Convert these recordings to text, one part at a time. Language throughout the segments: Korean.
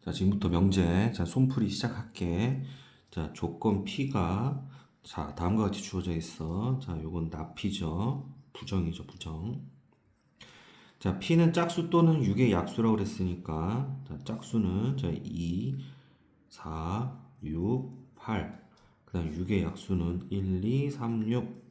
자, 지금부터 명제. 자, 손풀이 시작할게. 자, 조건 P가 자, 다음과 같이 주어져 있어. 자, 요건 납이죠. 부정이죠, 부정. 자, P는 짝수 또는 6의 약수라고 그랬으니까 자, 짝수는 자, 2, 4, 6, 8. 그다음 6의 약수는 1, 2, 3, 6.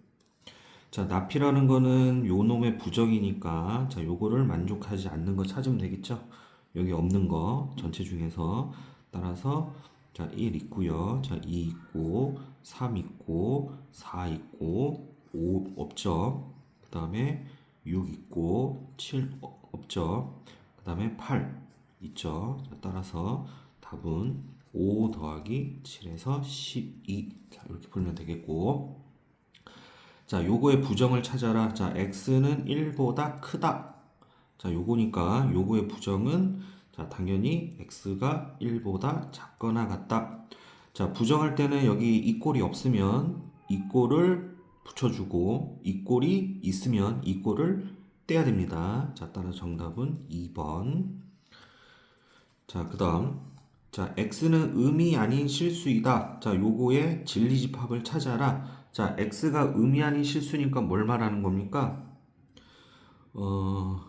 자, 납이라는 거는 요 놈의 부정이니까 자, 요거를 만족하지 않는 거 찾으면 되겠죠? 여기 없는 거 전체 중에서 따라서 자, 1 있고요. 자, 2 있고 3 있고 4 있고 5 없죠. 그다음에 6 있고 7 없죠. 그다음에 8 있죠. 자, 따라서 답은 5 더하기 7에서 12. 자, 이렇게 풀면 되겠고. 자, 요거의 부정을 찾아라. 자, x는 1보다 크다. 자, 요거니까 요거의 부정은 자, 당연히 x가 1보다 작거나 같다. 자, 부정할 때는 여기 이 꼴이 없으면 이 꼴을 붙여주고 이 꼴이 있으면 이 꼴을 떼야 됩니다. 자, 따라 정답은 2번. 자, 그다음 자, x는 음이 아닌 실수이다. 자, 요거의 진리집합을 찾아라. 자, x가 음이 아닌 실수니까 뭘 말하는 겁니까? 어,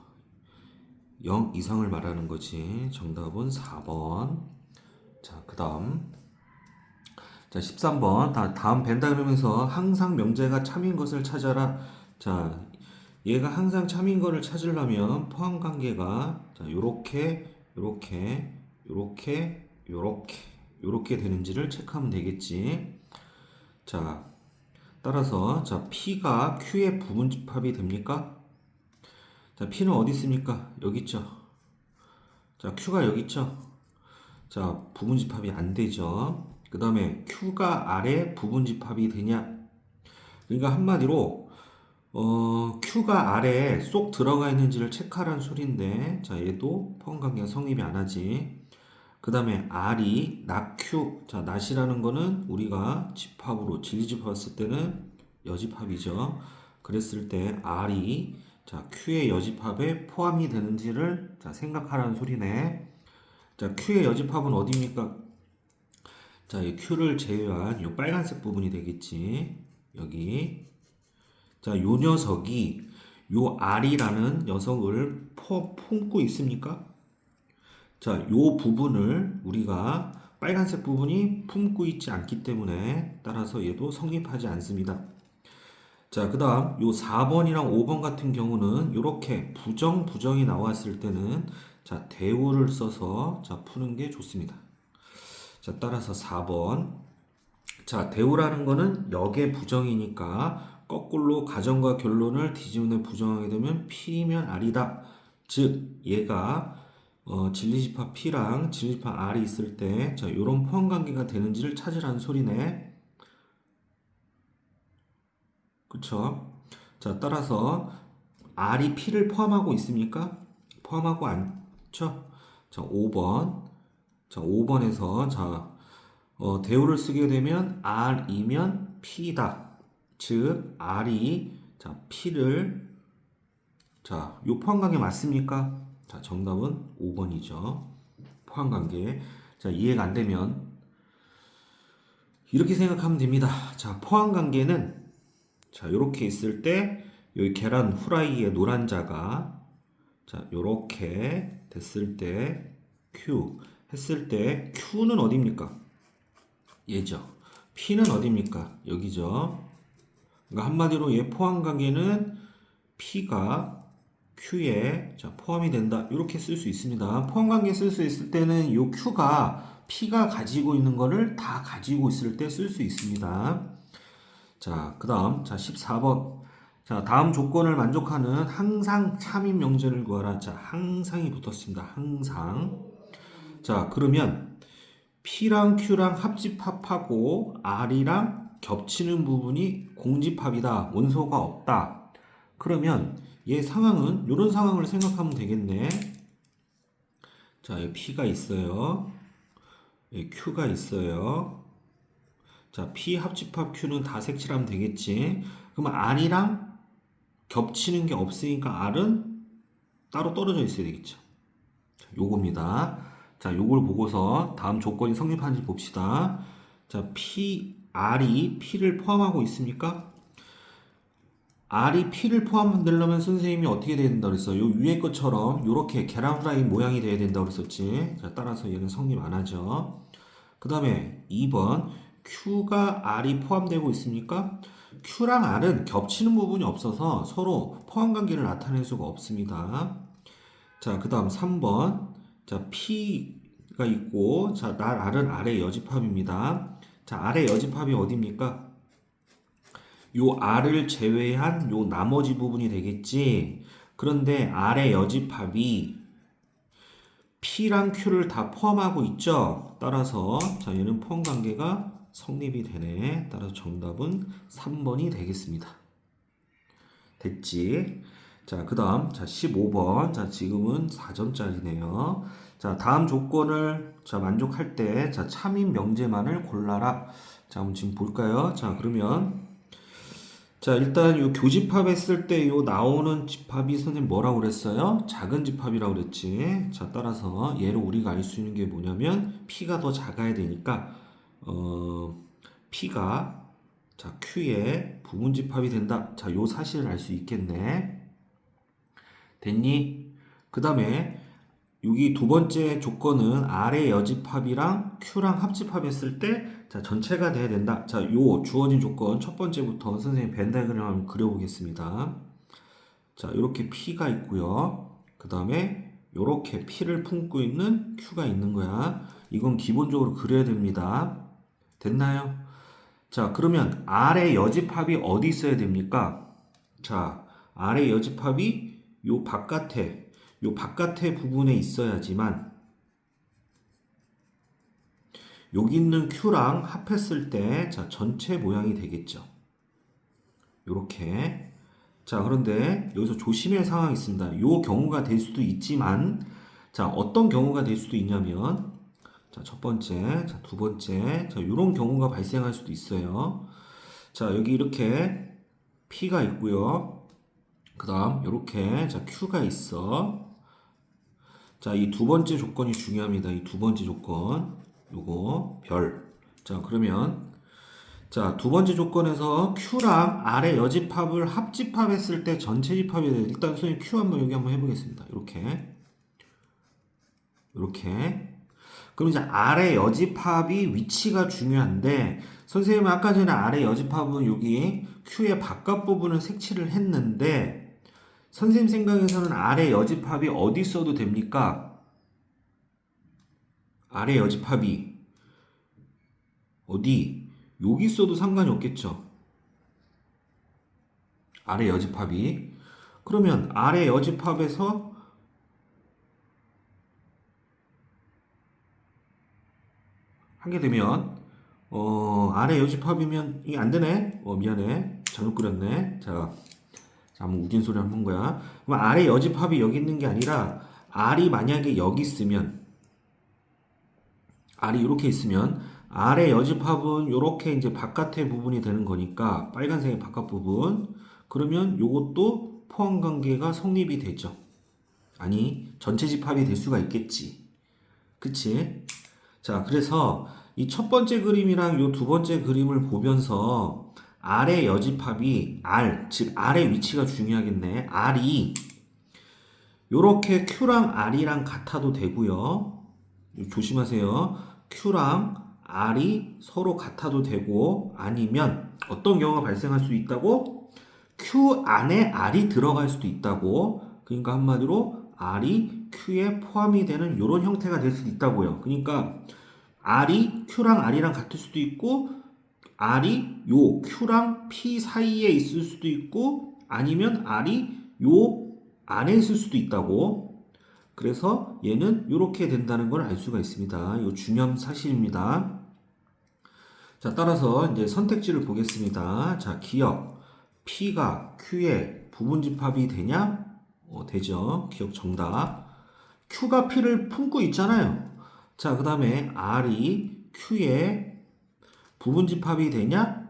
0 이상을 말하는 거지. 정답은 4번. 자, 그다음 자, 13번. 다음 벤다그램에서 항상 명제가 참인 것을 찾아라. 자, 얘가 항상 참인 거를 찾으려면 포함 관계가 자, 요렇게 되는지를 체크하면 되겠지. 자, 따라서 자, P가 Q의 부분집합이 됩니까? 자, P는 어디 있습니까? 여기 있죠. 자, Q가 여기 있죠. 자, 부분집합이 안 되죠. 그 다음에 Q가 R의 부분집합이 되냐? 그러니까 한마디로 Q가 R에 쏙 들어가 있는지를 체크하라는 소리인데, 자, 얘도 포함관계가 성립이 안 하지. 그 다음에 R이 납 Q. 자, 낫이라는 거는 우리가 집합으로 진리집합 했을 때는 여집합이죠. 그랬을 때 R이 자, Q의 여집합에 포함이 되는지를 자, 생각하라는 소리네. 자, Q의 여집합은 어디입니까? 자, 이 Q를 제외한 이 빨간색 부분이 되겠지. 여기. 자, 요 녀석이 요 R이라는 녀석을 품고 있습니까? 자, 요 부분을 우리가 빨간색 부분이 품고 있지 않기 때문에 따라서 얘도 성립하지 않습니다. 자, 그 다음 요 4번이랑 5번 같은 경우는 이렇게 부정이 나왔을 때는 자, 대우를 써서 자, 푸는 게 좋습니다. 자, 따라서 4번. 자, 대우라는 거는 역의 부정이니까 거꾸로 가정과 결론을 뒤집어 부정하게 되면 P면 R이다. 즉, 얘가 진리집합 P랑 진리집합 R이 있을 때 자, 요런 포함관계가 되는지를 찾으라는 소리네. 그쵸? 자, 따라서 R이 P를 포함하고 있습니까? 포함하고 않죠? 자, 5번. 자, 5번에서 자, 대우를 쓰게 되면 R이면 P다. 즉, R이 자, P를 자, 요 포함관계 맞습니까? 자, 정답은 5번이죠. 포함관계. 자, 이해가 안 되면 이렇게 생각하면 됩니다. 자, 포함관계는 자, 요렇게 있을 때 여기 계란 후라이의 노란 자가 자, 요렇게 됐을 때 Q 했을 때 Q는 어디입니까? 얘죠. P는 어디입니까? 여기죠. 그러니까 한마디로 얘 포함 관계는 P가 Q에 자, 포함이 된다. 이렇게 쓸 수 있습니다. 포함 관계 쓸 수 있을 때는 이 Q가 P가 가지고 있는 거를 다 가지고 있을 때 쓸 수 있습니다. 자, 그다음 자, 14번. 자, 다음 조건을 만족하는 항상 참인 명제를 구하라. 자, 항상이 붙었습니다. 항상. 자, 그러면 P랑 Q랑 합집합하고 R이랑 겹치는 부분이 공집합이다. 원소가 없다. 그러면 얘 상황은 이런 상황을 생각하면 되겠네. 자, 여기 P가 있어요. 여기 Q가 있어요. 자, P 합집합 Q는 다 색칠하면 되겠지. 그러면 R이랑 겹치는 게 없으니까 R은 따로 떨어져 있어야 되겠죠. 요겁니다. 자, 요걸 보고서 다음 조건이 성립하는지 봅시다. 자, R이 P를 포함하고 있습니까? R이 P를 포함되려면 선생님이 어떻게 돼야 된다 그랬어? 요 위에 것처럼 요렇게 계란 후라이 모양이 돼야 된다 그랬었지. 자, 따라서 얘는 성립 안 하죠. 그 다음에 2번 Q가 R이 포함되고 있습니까? Q랑 R은 겹치는 부분이 없어서 서로 포함 관계를 나타낼 수가 없습니다. 자, 그 다음 3번 자, P가 있고 자, R은 R의 여집합입니다. 자, R의 여집합이 어디입니까? 요 R을 제외한 요 나머지 부분이 되겠지. 그런데 R의 여집합이 P랑 Q를 다 포함하고 있죠. 따라서 자, 얘는 포함 관계가 성립이 되네. 따라서 정답은 3번이 되겠습니다. 됐지? 자, 그 다음, 자, 15번. 자, 지금은 4점짜리네요. 자, 다음 조건을, 자, 만족할 때, 자, 참인 명제만을 골라라. 자, 한번 지금 볼까요? 자, 그러면, 자, 일단 요 교집합 했을 때 요 나오는 집합이 선생님 뭐라고 그랬어요? 작은 집합이라고 그랬지. 자, 따라서 얘를 우리가 알 수 있는 게 뭐냐면, P가 더 작아야 되니까, P가 자, Q의 부분집합이 된다. 자, 요 사실을 알 수 있겠네. 됐니? 그 다음에 여기 두 번째 조건은 R의 여집합이랑 Q랑 합집합했을 때 자, 전체가 돼야 된다. 자, 요 주어진 조건 첫 번째부터 선생님 벤 다이어그램 한번 그려보겠습니다. 자, 이렇게 P가 있고요. 그 다음에 이렇게 P를 품고 있는 Q가 있는 거야. 이건 기본적으로 그려야 됩니다. 됐나요? 자, 그러면 R의 여집합이 어디 있어야 됩니까? 자, R의 여집합이 요 바깥에 부분에 있어야지만 여기 있는 Q랑 합했을 때 자, 전체 모양이 되겠죠. 요렇게. 자, 그런데 여기서 조심해야 상황이 있습니다. 요 경우가 될 수도 있지만 자, 어떤 경우가 될 수도 있냐면 자, 첫 번째, 자, 두 번째, 자, 요런 경우가 발생할 수도 있어요. 자, 여기 이렇게 P가 있고요. 그 다음, 요렇게, 자, Q가 있어. 자, 이 두 번째 조건이 중요합니다. 이 두 번째 조건. 요거, 별. 자, 그러면, 자, 두 번째 조건에서 Q랑 R의 여집합을 합집합했을 때 전체 집합이 돼요. 일단 선생님 Q 여기 한번 해보겠습니다. 이렇게. 이렇게. 그럼 이제 R의 여집합이 위치가 중요한데 선생님은 아까 전에 R의 여집합은 여기 Q의 바깥 부분을 색칠을 했는데 선생님 생각에서는 R의 여집합이 어디 써도 됩니까? R의 여집합이 어디? 여기 써도 상관이 없겠죠. R의 여집합이 그러면 R의 여집합에서 하게 되면 R의 여집합이면 이게 안 되네. 미안해. 잘못 그렸네. 자, 한번 우긴 소리 한번 한 거야. 그럼 R의 여집합이 여기 있는 게 아니라 R이 만약에 여기 있으면 R이 이렇게 있으면 R의 여집합은 이렇게 이제 바깥의 부분이 되는 거니까 빨간색의 바깥 부분. 그러면 요것도 포함 관계가 성립이 되죠. 아니, 전체 집합이 될 수가 있겠지. 그치? 자, 그래서 이 첫 번째 그림이랑 요 두 번째 그림을 보면서 R의 여집합이 즉 R의 위치가 중요하겠네. R이 요렇게 Q랑 R이랑 같아도 되고요. 조심하세요. Q랑 R이 서로 같아도 되고 아니면 어떤 경우가 발생할 수 있다고? Q 안에 R이 들어갈 수도 있다고. 그러니까 한마디로 R이 Q에 포함이 되는 이런 형태가 될 수도 있다고요. 그러니까 R이 Q랑 R이랑 같을 수도 있고 R이 요 Q랑 P 사이에 있을 수도 있고 아니면 R이 요 안에 있을 수도 있다고. 그래서 얘는 이렇게 된다는 걸 알 수가 있습니다. 이 중요한 사실입니다. 자, 따라서 이제 선택지를 보겠습니다. 자, 기억 P가 Q의 부분집합이 되냐? 되죠. 기억 정답. Q가 P를 품고 있잖아요. 자, 그 다음에 R이 Q의 부분집합이 되냐?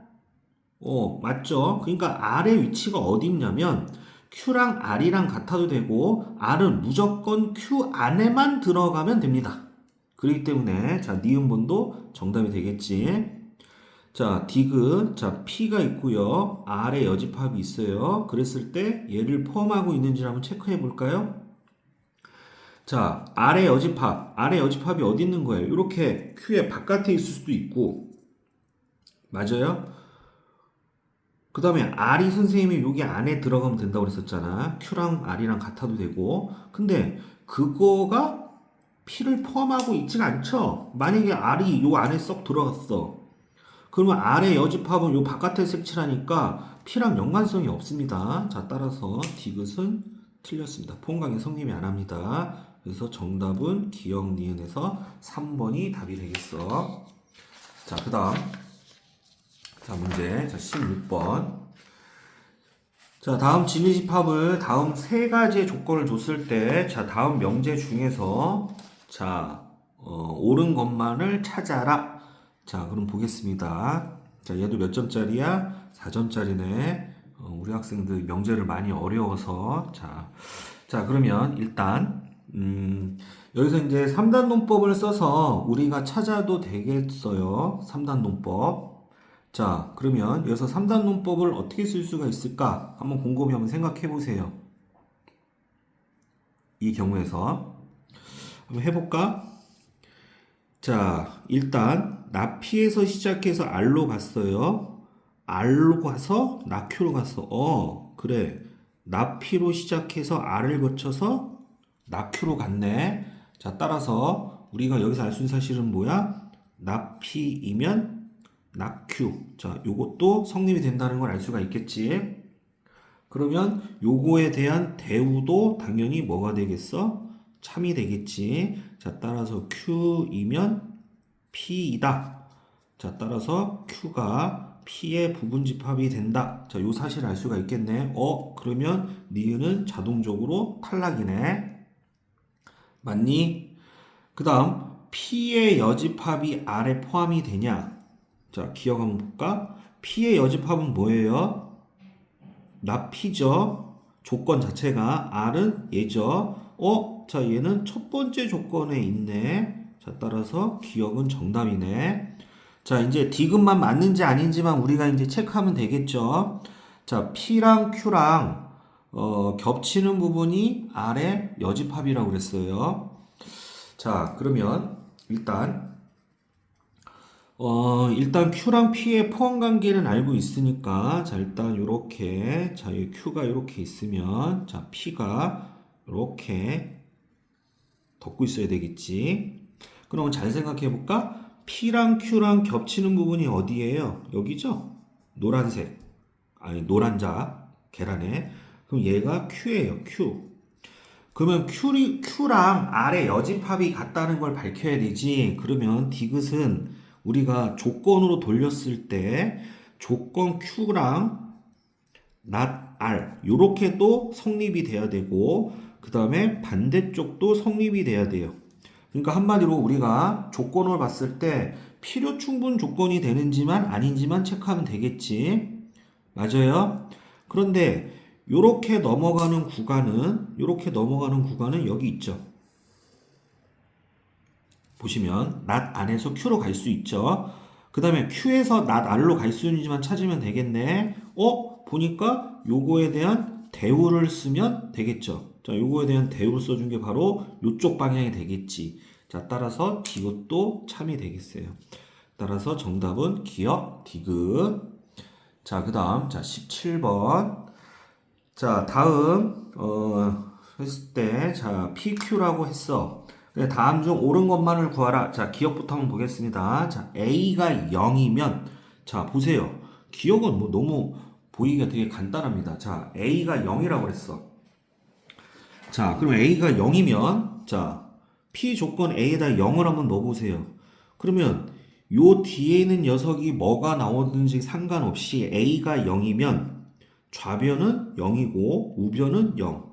맞죠. 그러니까 R의 위치가 어디 있냐면 Q랑 R이랑 같아도 되고 R은 무조건 Q 안에만 들어가면 됩니다. 그렇기 때문에 자, 니은번도 정답이 되겠지. 자, 디귿. 자, P가 있고요. R에 여집합이 있어요. 그랬을 때 얘를 포함하고 있는지 한번 체크해 볼까요? 자, R의 여집합. R의 여집합이 어디 있는 거예요? 이렇게 Q의 바깥에 있을 수도 있고. 맞아요? 그 다음에 R이 선생님이 여기 안에 들어가면 된다고 그랬었잖아. Q랑 R이랑 같아도 되고. 근데 그거가 P를 포함하고 있지가 않죠? 만약에 R이 요 안에 썩 들어갔어. 그러면 R의 여집합은 요 바깥에 색칠하니까 P랑 연관성이 없습니다. 자, 따라서 디귿은 틀렸습니다. 포항강의 성립이 안 합니다. 그래서 정답은 기역 니은에서 3번이 답이 되겠어. 자, 그 다음. 자, 문제. 자, 16번. 자, 다음 진리집합을 다음 세 가지의 조건을 줬을 때, 자, 다음 명제 중에서, 자, 옳은 것만을 찾아라. 자, 그럼 보겠습니다. 자, 얘도 몇 점짜리야? 4점짜리네. 우리 학생들 명제를 많이 어려워서. 자, 그러면 일단, 여기서 이제 3단 논법을 써서 우리가 찾아도 되겠어요. 3단 논법. 자, 그러면 여기서 3단 논법을 어떻게 쓸 수가 있을까? 한번 곰곰이 한번 생각해 보세요. 이 경우에서. 한번 해볼까? 자, 일단 나피에서 시작해서 R로 갔어요. R로 가서 나큐로 갔어. 그래. 나피로 시작해서 R을 거쳐서 나큐로 갔네. 자, 따라서 우리가 여기서 알 수 있는 사실은 뭐야? 나피이면 낙큐. 자, 요것도 성립이 된다는 걸 알 수가 있겠지. 그러면 요거에 대한 대우도 당연히 뭐가 되겠어? 참이 되겠지. 자, 따라서 Q이면 P이다. 자, 따라서 Q가 P의 부분집합이 된다. 자, 요 사실을 알 수가 있겠네. 그러면 니은은 자동적으로 탈락이네. 맞니? 그 다음, P의 여집합이 R에 포함이 되냐? 자, 기억 한번 볼까? P의 여집합은 뭐예요? 나피죠. 조건 자체가 R은 얘죠. 자, 얘는 첫 번째 조건에 있네. 자, 따라서 기억은 정답이네. 자, 이제 디귿만 맞는지 아닌지만 우리가 이제 체크하면 되겠죠. 자, P랑 Q랑 겹치는 부분이 R의 여집합이라고 그랬어요. 자, 그러면 일단 Q랑 P의 포함 관계는 알고 있으니까, 자, 일단 요렇게, 자, 이 Q가 요렇게 있으면, 자, P가 요렇게 덮고 있어야 되겠지. 그럼 잘 생각해 볼까? P랑 Q랑 겹치는 부분이 어디예요? 여기죠? 노란색. 아니, 노란자, 계란에. 그럼 얘가 Q예요, Q. 그러면 Q랑 R의 여집합이 같다는 걸 밝혀야 되지. 그러면 디귿은 우리가 조건으로 돌렸을 때 조건 Q랑 not R 요렇게 또 성립이 돼야 되고 그 다음에 반대쪽도 성립이 돼야 돼요. 그러니까 한마디로 우리가 조건을 봤을 때 필요 충분 조건이 되는지만 아닌지만 체크하면 되겠지. 맞아요? 그런데 요렇게 넘어가는 구간은 여기 있죠. 보시면 not 안에서 Q로 갈 수 있죠. 그 다음에 Q에서 not R로 갈 수 있는지만 찾으면 되겠네. 보니까 요거에 대한 대우를 쓰면 되겠죠. 자, 요거에 대한 대우를 써준 게 바로 요쪽 방향이 되겠지. 자, 따라서 디귿도 참이 되겠어요. 따라서 정답은 기역 디귿. 자, 그 다음, 자, 17번. 자, 다음, 했을 때, 자, PQ라고 했어. 그래, 다음 중 옳은 것만을 구하라. 자, 기억부터 한번 보겠습니다. 자, A가 0이면, 자, 보세요. 기억은 뭐 너무 보이기가 되게 간단합니다. 자, A가 0이라고 그랬어. 자, 그럼 A가 0이면, 자, P 조건 A에다 0을 한번 넣어보세요. 그러면, 요 뒤에 있는 녀석이 뭐가 나오든지 상관없이 A가 0이면, 좌변은 0이고, 우변은 0.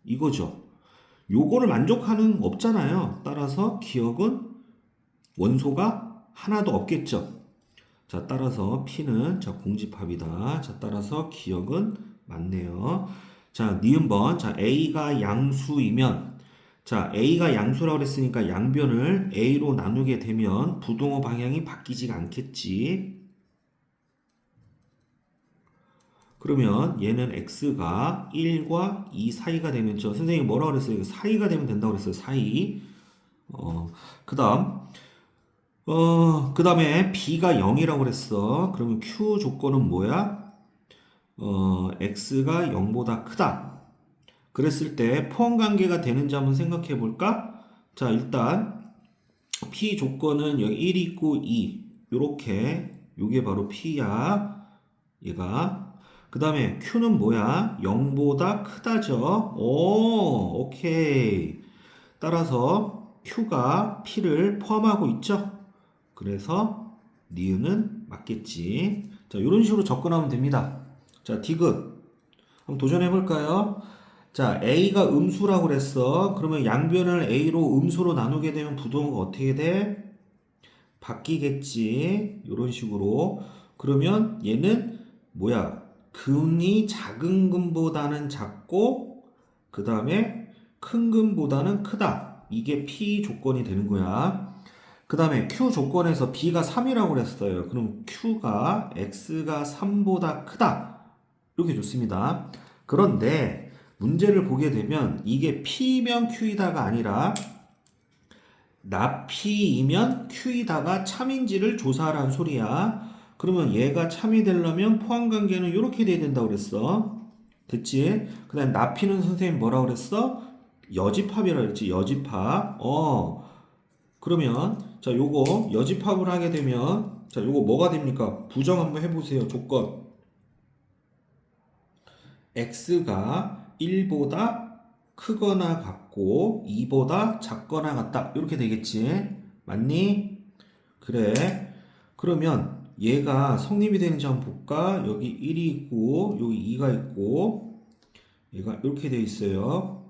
이거죠. 요거를 만족하는 없잖아요. 따라서 기억은 원소가 하나도 없겠죠. 자, 따라서 P는 자, 공집합이다. 자, 따라서 기억은 맞네요. 자, 니은번. 자, A가 양수이면 자, A가 양수라고 그랬으니까 양변을 A로 나누게 되면 부동호 방향이 바뀌지가 않겠지. 그러면 얘는 x가 1과 2 사이가 되면 선생님이 뭐라고 그랬어요? 이거 사이가 되면 된다고 그랬어요. 사이. 그다음 그다음에 b가 0이라고 그랬어. 그러면 q 조건은 뭐야? x가 0보다 크다. 그랬을 때 포함 관계가 되는지 한번 생각해 볼까? 자, 일단 p 조건은 여기 1 있고 2. 요렇게 요게 바로 p야. 얘가 그 다음에 Q는 뭐야? 0보다 크다죠. 오, 오케이. 따라서 Q가 P를 포함하고 있죠. 그래서 니은은 맞겠지. 자, 이런 식으로 접근하면 됩니다. 자, 디귿. 한번 도전해 볼까요? 자, A가 음수라고 그랬어. 그러면 양변을 A로 음수로 나누게 되면 부동호가 어떻게 돼? 바뀌겠지. 이런 식으로. 그러면 얘는 뭐야? 근이 작은 근보다는 작고 그 다음에 큰 근보다는 크다. 이게 P 조건이 되는 거야. 그 다음에 Q 조건에서 B가 3이라고 그랬어요. 그럼 Q가 X가 3보다 크다. 이렇게 좋습니다. 그런데 문제를 보게 되면 이게 P면 Q이다가 아니라 나P이면 Q이다가 참인지를 조사하라는 소리야. 그러면 얘가 참이 되려면 포함관계는 이렇게 돼야 된다고 그랬어. 됐지? 그 다음에 나P는 선생님 뭐라고 그랬어? 여집합이라고 그랬지. 여집합. 그러면 자, 요거 여집합을 하게 되면 자, 요거 뭐가 됩니까? 부정 한번 해보세요. 조건. x가 1보다 크거나 같고 2보다 작거나 같다. 이렇게 되겠지. 맞니? 그래. 그러면 얘가 성립이 되는지 한번 볼까? 여기 1이 있고 여기 2가 있고 얘가 이렇게 돼 있어요.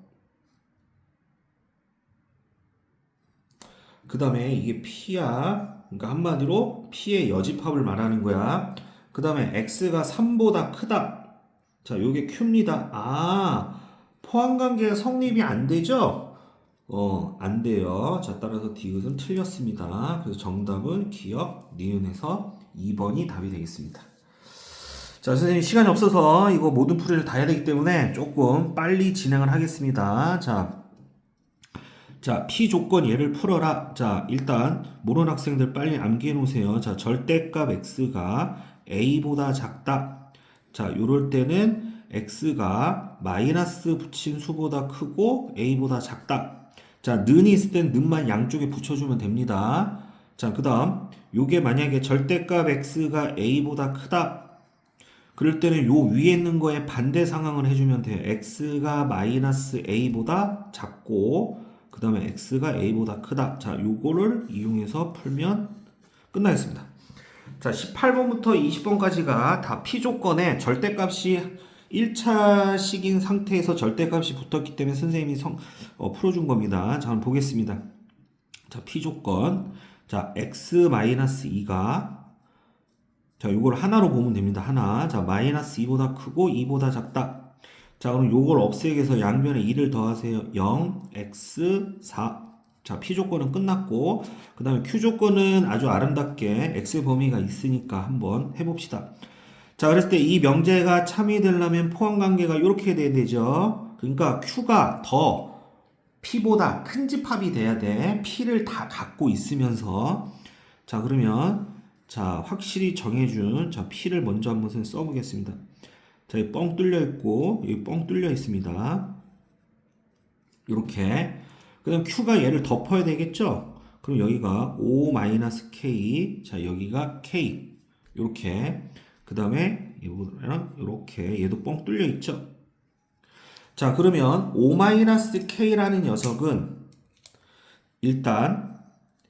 그 다음에 이게 P야. 그러니까 한마디로 P의 여집합을 말하는 거야. 그 다음에 X가 3보다 크다. 자, 요게 Q입니다. 포함관계가 성립이 안 되죠? 안 돼요. 자, 따라서 디귿은 틀렸습니다. 그래서 정답은 기억, 니은에서 2번이 답이 되겠습니다. 자, 선생님 시간이 없어서 이거 모든 풀이를 다 해야 되기 때문에 조금 빨리 진행을 하겠습니다. 자, P 조건 얘를 풀어라. 자, 일단 모르는 학생들 빨리 암기해 놓으세요. 자, 절대값 X가 A보다 작다. 자, 요럴 때는 X가 마이너스 붙인 수보다 크고 A보다 작다. 자, 는이 있을 땐 는만 양쪽에 붙여주면 됩니다. 자, 그 다음 요게 만약에 절대값 X가 A보다 크다. 그럴 때는 요 위에 있는 거에 반대 상황을 해주면 돼요. X가 마이너스 A보다 작고 그 다음에 X가 A보다 크다. 자, 요거를 이용해서 풀면 끝나겠습니다. 자, 18번부터 20번까지가 다 P 조건에 절대값이 1차식인 상태에서 절대값이 붙었기 때문에 선생님이 풀어준 겁니다. 자, 한번 보겠습니다. 자, P 조건. 자, X-2가 자, 요걸 하나로 보면 됩니다. 하나. 자, 마이너스 2보다 크고 2보다 작다. 자, 그럼 요걸 없애기 위해서 양변에 2를 더하세요. 0, x, 4. 자, P 조건은 끝났고, 그 다음에 Q 조건은 아주 아름답게 X 범위가 있으니까 한번 해봅시다. 자, 그랬을 때 이 명제가 참여되려면 포함 관계가 이렇게 돼야 되죠. 그러니까 Q가 더 P보다 큰 집합이 돼야 돼. P를 다 갖고 있으면서. 자, 그러면, 자, 확실히 정해준, 자, P를 먼저 한번 써보겠습니다. 자, 여기 뻥 뚫려 있고, 여기 뻥 뚫려 있습니다. 이렇게. 그 다음 Q가 얘를 덮어야 되겠죠? 그럼 여기가 O-K, 자, 여기가 K. 이렇게. 그 다음에 이거랑 이렇게 얘도 뻥 뚫려 있죠? 자, 그러면 O-K라는 녀석은 일단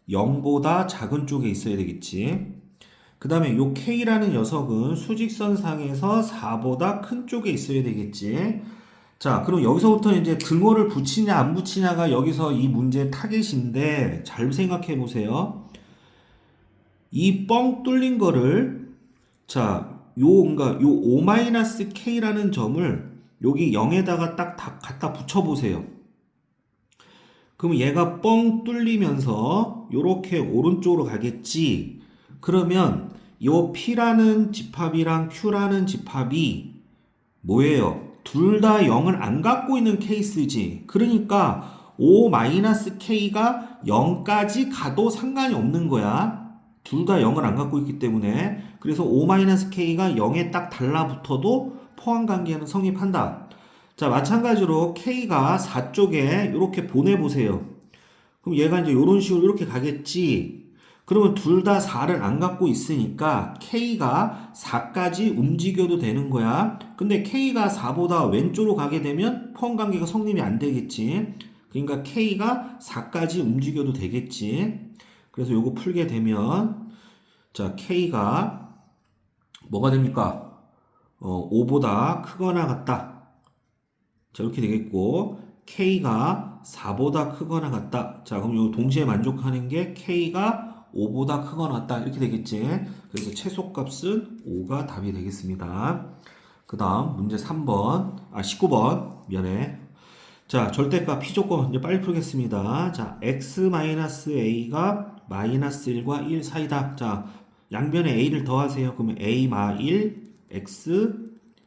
0보다 작은 쪽에 있어야 되겠지. 그 다음에 요 K라는 녀석은 수직선상에서 4보다 큰 쪽에 있어야 되겠지. 자, 그럼 여기서부터 이제 등호를 붙이냐 안 붙이냐가 여기서 이 문제의 타겟인데 잘 생각해 보세요. 이 뻥 뚫린 거를 자, 그러니까 요 O-K라는 점을 여기 0에다가 딱 갖다 붙여 보세요. 그럼 얘가 뻥 뚫리면서 이렇게 오른쪽으로 가겠지. 그러면 요 P라는 집합이랑 Q라는 집합이 뭐예요? 둘 다 0을 안 갖고 있는 케이스지. 그러니까 O-K가 0까지 가도 상관이 없는 거야. 둘 다 0을 안 갖고 있기 때문에. 그래서 O-K가 0에 딱 달라붙어도 포함관계는 성립한다. 자, 마찬가지로 K가 4쪽에 이렇게 보내보세요. 그럼 얘가 이제 이런 식으로 이렇게 가겠지. 그러면 둘 다 4를 안 갖고 있으니까 K가 4까지 움직여도 되는 거야. 근데 K가 4보다 왼쪽으로 가게 되면 포함관계가 성립이 안 되겠지. 그러니까 K가 4까지 움직여도 되겠지. 그래서 요거 풀게 되면 자, K가 뭐가 됩니까? 5보다 크거나 같다. 자, 이렇게 되겠고 K가 4보다 크거나 같다. 자, 그럼 요 동시에 만족하는 게 K가 5보다 크거나 같다. 이렇게 되겠지. 그래서 최소값은 5가 답이 되겠습니다. 그 다음 문제 3번, 19번 미안해. 자, 절대값 P조건 이제 빨리 풀겠습니다. 자, x-a가 -1과 1 사이다. 자, 양변에 a를 더하세요. 그러면 a 마 1, x,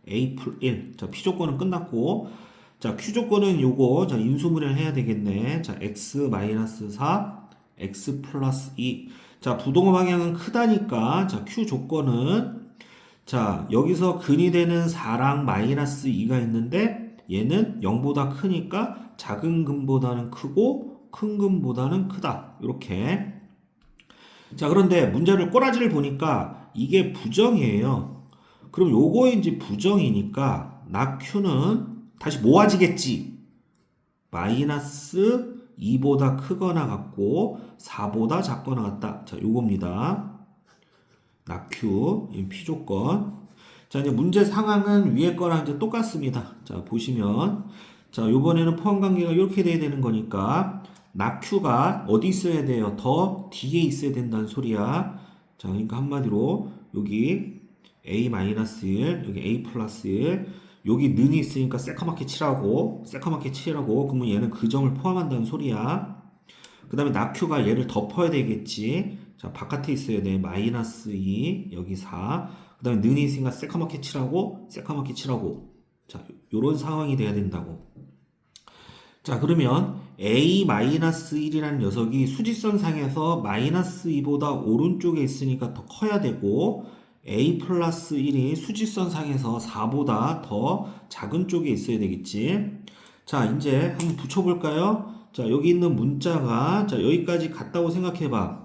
a 풀 1. 자, P조건은 끝났고, 자, Q조건은 요거, 자, 인수분해를 해야 되겠네. 자, x-4, x 플러스 2. 자, 부동호 방향은 크다니까, 자, Q조건은, 자, 여기서 근이 되는 4랑 -2가 있는데, 얘는 0보다 크니까 작은 근보다는 크고, 큰 근보다는 크다. 이렇게. 자, 그런데 문제를 꼬라지를 보니까 이게 부정이에요. 그럼 요거 이제 부정이니까 낙Q는 다시 모아지겠지. 마이너스 2보다 크거나 같고 4보다 작거나 같다. 자, 요겁니다. 낙Q P조건. 자, 이제 문제 상황은 위에 거랑 이제 똑같습니다. 자, 보시면 자, 요번에는 포함 관계가 이렇게 돼야 되는 거니까 낙Q가 어디 있어야 돼요? 더 뒤에 있어야 된다는 소리야. 자, 그러니까 한마디로 여기 A-1, 여기 A 플러스 1, 여기 는이 있으니까 새카맣게 칠하고, 그러면 얘는 그 점을 포함한다는 소리야. 그 다음에 낙Q가 얘를 덮어야 되겠지. 자, 바깥에 있어야 돼. -2, 여기 4. 그 다음에 는이 있으니까 새카맣게 칠하고. 자, 요런 상황이 돼야 된다고. 자, 그러면 A-1이라는 녀석이 수직선상에서 -2보다 오른쪽에 있으니까 더 커야 되고, A 플러스 1이 수직선상에서 4보다 더 작은 쪽에 있어야 되겠지. 자, 이제 한번 붙여볼까요? 자, 여기 있는 문자가, 자, 여기까지 갔다고 생각해봐.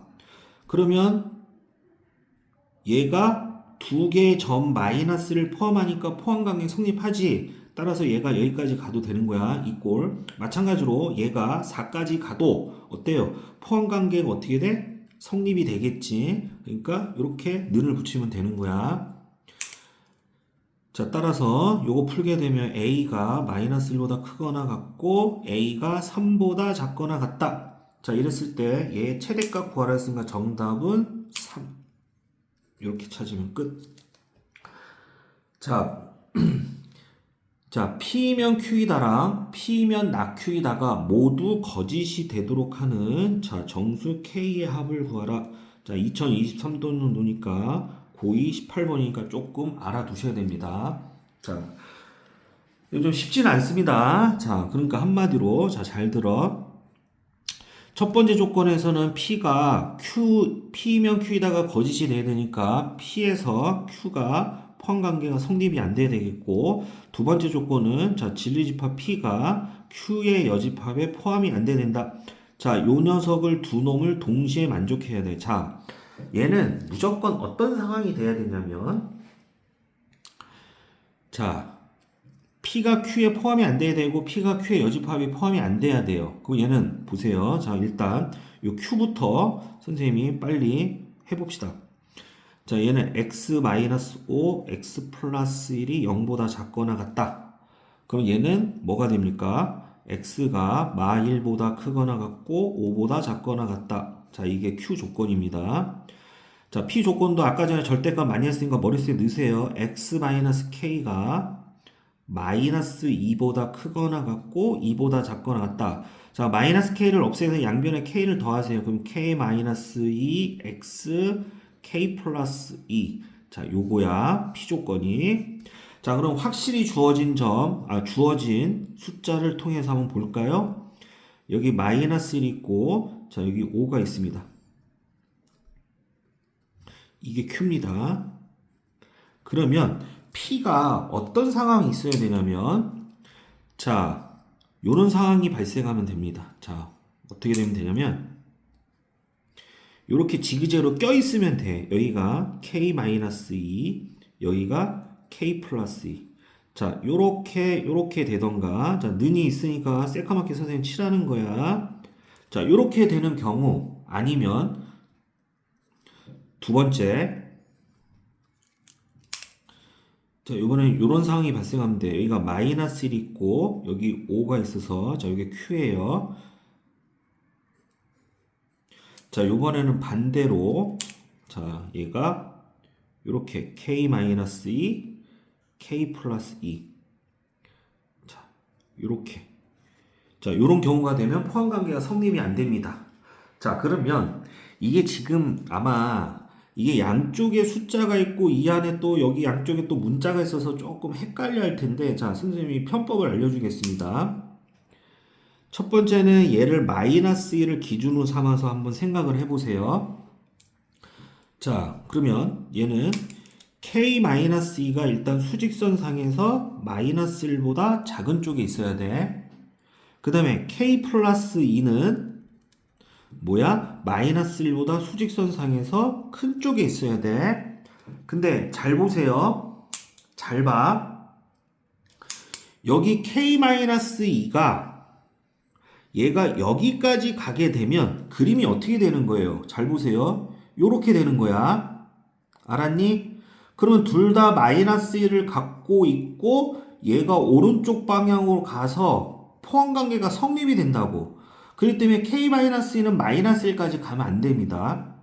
그러면 얘가 두 개의 점 마이너스를 포함하니까 포함관계 성립하지. 따라서 얘가 여기까지 가도 되는 거야. 이 꼴. 마찬가지로 얘가 4까지 가도 어때요? 포함관계가 어떻게 돼? 성립이 되겠지. 그러니까 이렇게 는을 붙이면 되는 거야. 자, 따라서 요거 풀게 되면 A가 -1보다 크거나 같고 A가 3보다 작거나 같다. 자, 이랬을 때 얘 최대값 구하라 했으니까 정답은 3. 이렇게 찾으면 끝. 자, 자, P면 Q이다랑 P면 낙Q이다가 모두 거짓이 되도록 하는 자, 정수 K의 합을 구하라. 자, 2023년도니까 고2 18번이니까 조금 알아두셔야 됩니다. 자, 이거 좀 쉽지는 않습니다. 자, 그러니까 한마디로 자, 잘 들어. 첫 번째 조건에서는 P면 Q이다가 거짓이 돼야 되니까 P에서 Q가 포함관계가 성립이 안 돼야 되겠고, 두 번째 조건은 자, 진리집합 P가 Q의 여집합에 포함이 안 돼야 된다. 자, 요 녀석을 두 놈을 동시에 만족해야 돼. 자, 얘는 무조건 어떤 상황이 돼야 되냐면, 자, P가 Q에 포함이 안 돼야 되고 P가 Q의 여집합이 포함이 안 돼야 돼요. 그럼 얘는 보세요. 자, 일단 요 Q부터 선생님이 빨리 해봅시다. 자, 얘는 x-5, x 플러스 1이 0보다 작거나 같다. 그럼 얘는 뭐가 됩니까? x가 -1보다 크거나 같고 5보다 작거나 같다. 자, 이게 Q 조건입니다. 자, P 조건도 아까 전에 절대값 많이 했으니까 머릿속에 넣으세요. x-k가 -2보다 크거나 같고 2보다 작거나 같다. 자, 마이너스 k를 없애서 양변에 k를 더하세요. 그럼 k-2 x k 플러스 2. 자, 요거야. p 조건이. 자, 그럼 확실히 주어진 숫자를 통해서 한번 볼까요? 여기 마이너스 1 있고, 자, 여기 5가 있습니다. 이게 q입니다. 그러면 p가 어떤 상황이 있어야 되냐면, 자, 요런 상황이 발생하면 됩니다. 자, 어떻게 되면 되냐면, 요렇게 지그재그로 껴있으면 돼. 여기가 k-2, 여기가 k 플러스 2. 자, 요렇게 되던가. 자, 는이 있으니까 새까맣게 선생님 칠하는 거야. 자, 요렇게 되는 경우, 아니면, 두 번째. 자, 이번엔 요런 상황이 발생하면 돼. 여기가 마이너스 1 있고, 여기 5가 있어서, 자, 이게 q예요. 자, 요번에는 반대로, 자, 얘가 요렇게 k-2, k 플러스 2. 자, 요렇게. 자, 요런 경우가 되면 포함관계가 성립이 안 됩니다. 자, 그러면 이게 지금 아마 이게 양쪽에 숫자가 있고 이 안에 또 여기 양쪽에 또 문자가 있어서 조금 헷갈려 할 텐데, 자, 선생님이 편법을 알려주겠습니다. 첫 번째는 얘를 마이너스 1을 기준으로 삼아서 한번 생각을 해보세요. 자, 그러면 얘는 k-2가 일단 수직선상에서 마이너스 1보다 작은 쪽에 있어야 돼. 그 다음에 k 플러스 2는 뭐야? 마이너스 1보다 수직선상에서 큰 쪽에 있어야 돼. 근데 잘 보세요. 잘 봐. 여기 k-2가 얘가 여기까지 가게 되면 그림이 어떻게 되는 거예요? 잘 보세요. 요렇게 되는 거야. 알았니? 그러면 둘 다 마이너스 1을 갖고 있고 얘가 오른쪽 방향으로 가서 포함관계가 성립이 된다고. 그렇기 때문에 k-2는 마이너스 1까지 가면 안 됩니다.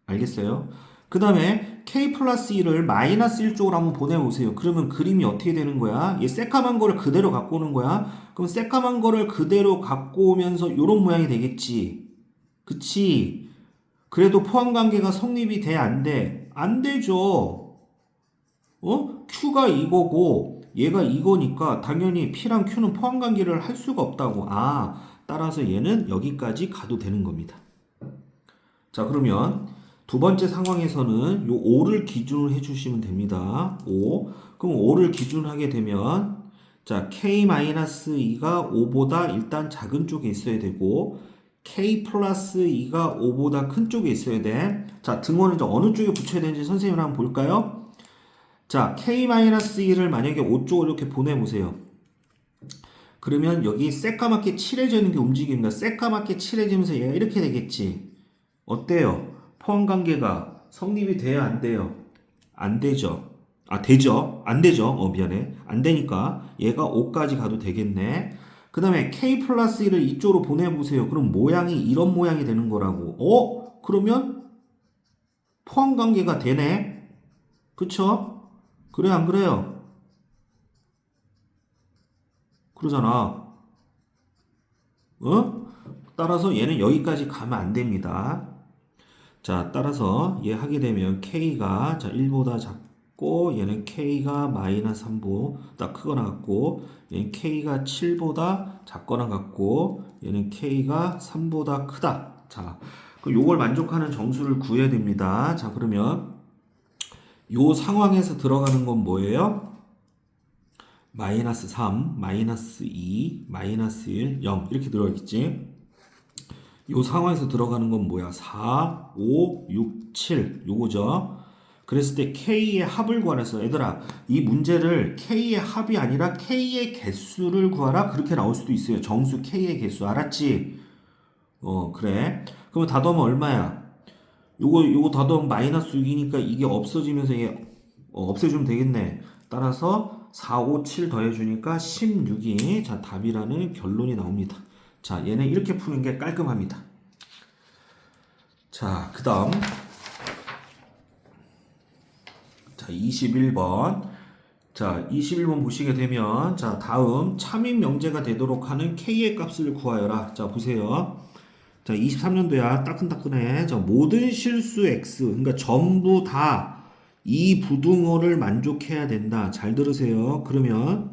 알겠어요? 그 다음에 k 플러스 1을 마이너스 1 쪽으로 한번 보내보세요. 그러면 그림이 어떻게 되는 거야? 얘 새까만 거를 그대로 갖고 오는 거야. 그럼 새까만 거를 그대로 갖고 오면서 이런 모양이 되겠지. 그치? 그래도 포함관계가 성립이 돼? 안 돼? 안 되죠. Q가 이거고 얘가 이거니까 당연히 P랑 Q는 포함관계를 할 수가 없다고. 아, 따라서 얘는 여기까지 가도 되는 겁니다. 자, 그러면 두 번째 상황에서는 요 5를 기준으로 해주시면 됩니다. 5. 그럼 5를 기준으로 하게 되면, 자, k-2가 5보다 일단 작은 쪽에 있어야 되고, k 플러스 2가 5보다 큰 쪽에 있어야 돼. 자, 등호는 이제 어느 쪽에 붙여야 되는지 선생님을 한번 볼까요? 자, k-2를 만약에 5 쪽으로 이렇게 보내보세요. 그러면 여기 새까맣게 칠해지는 게 움직입니다. 새까맣게 칠해지면서 얘가 이렇게 되겠지. 어때요? 포함관계가 성립이 돼야 안 돼요? 안 되죠. 아, 되죠. 안 되죠. 미안해. 안 되니까 얘가 5까지 가도 되겠네. 그 다음에 k 플러스 1을 이쪽으로 보내보세요. 그럼 모양이 이런 모양이 되는 거라고. 그러면 포함관계가 되네. 그쵸? 그래, 안 그래요? 그러잖아. 따라서 얘는 여기까지 가면 안 됩니다. 자, 따라서 얘 하게 되면 k가 자 1보다 작고 얘는 k가 마이너스 3보다 크거나 같고 얘는 k가 7보다 작거나 같고 얘는 k가 3보다 크다. 자, 그럼 요걸 만족하는 정수를 구해야 됩니다. 자, 그러면 요 상황에서 들어가는 건 뭐예요? 마이너스 3, 마이너스 2, 마이너스 1, 0 이렇게 들어가겠지? 요 상황에서 들어가는 건 뭐야? 4, 5, 6, 7 요거죠. 그랬을 때 K의 합을 구하래서 얘들아 이 문제를 K의 합이 아니라 K의 개수를 구하라 그렇게 나올 수도 있어요. 정수 K의 개수 알았지? 그래. 그러면 다 더하면 얼마야? 요거 다 더하면 마이너스 6이니까 이게 없어지면서 이게 없애주면 되겠네. 따라서 4, 5, 7 더해주니까 16이 자 답이라는 결론이 나옵니다. 자, 얘는 이렇게 푸는 게 깔끔합니다. 자, 그 다음. 자, 21번. 자, 21번 보시게 되면, 자, 다음 참인 명제가 되도록 하는 k의 값을 구하여라. 자, 보세요. 자, 23년도야. 따끈따끈해. 자, 모든 실수 x, 그러니까 전부 다 이 부등호를 만족해야 된다. 잘 들으세요. 그러면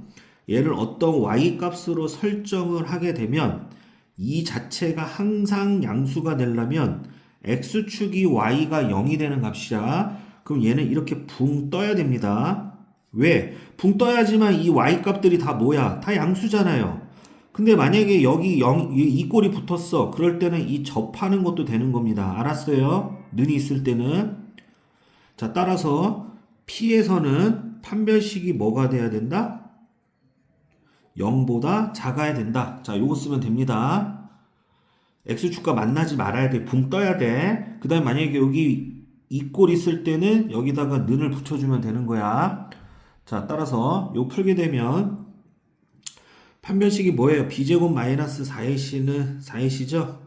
얘를 어떤 y 값으로 설정을 하게 되면 이 자체가 항상 양수가 되려면 x축이 y가 0이 되는 값이야. 그럼 얘는 이렇게 붕 떠야 됩니다. 왜? 붕 떠야지만 이 y 값들이 다 뭐야? 다 양수잖아요. 근데 만약에 여기 0, 이 꼴이 붙었어. 그럴 때는 이 접하는 것도 되는 겁니다. 알았어요? 는이 있을 때는. 자, 따라서 P에서는 판별식이 뭐가 돼야 된다? 0보다 작아야 된다. 자, 요거 쓰면 됩니다. X축과 만나지 말아야 돼. 붕 떠야 돼. 그 다음에 만약에 여기 이 꼴 있을 때는 여기다가 는을 붙여주면 되는 거야. 자, 따라서 요 풀게 되면 판별식이 뭐예요? b제곱 마이너스 4ac는 4ac죠?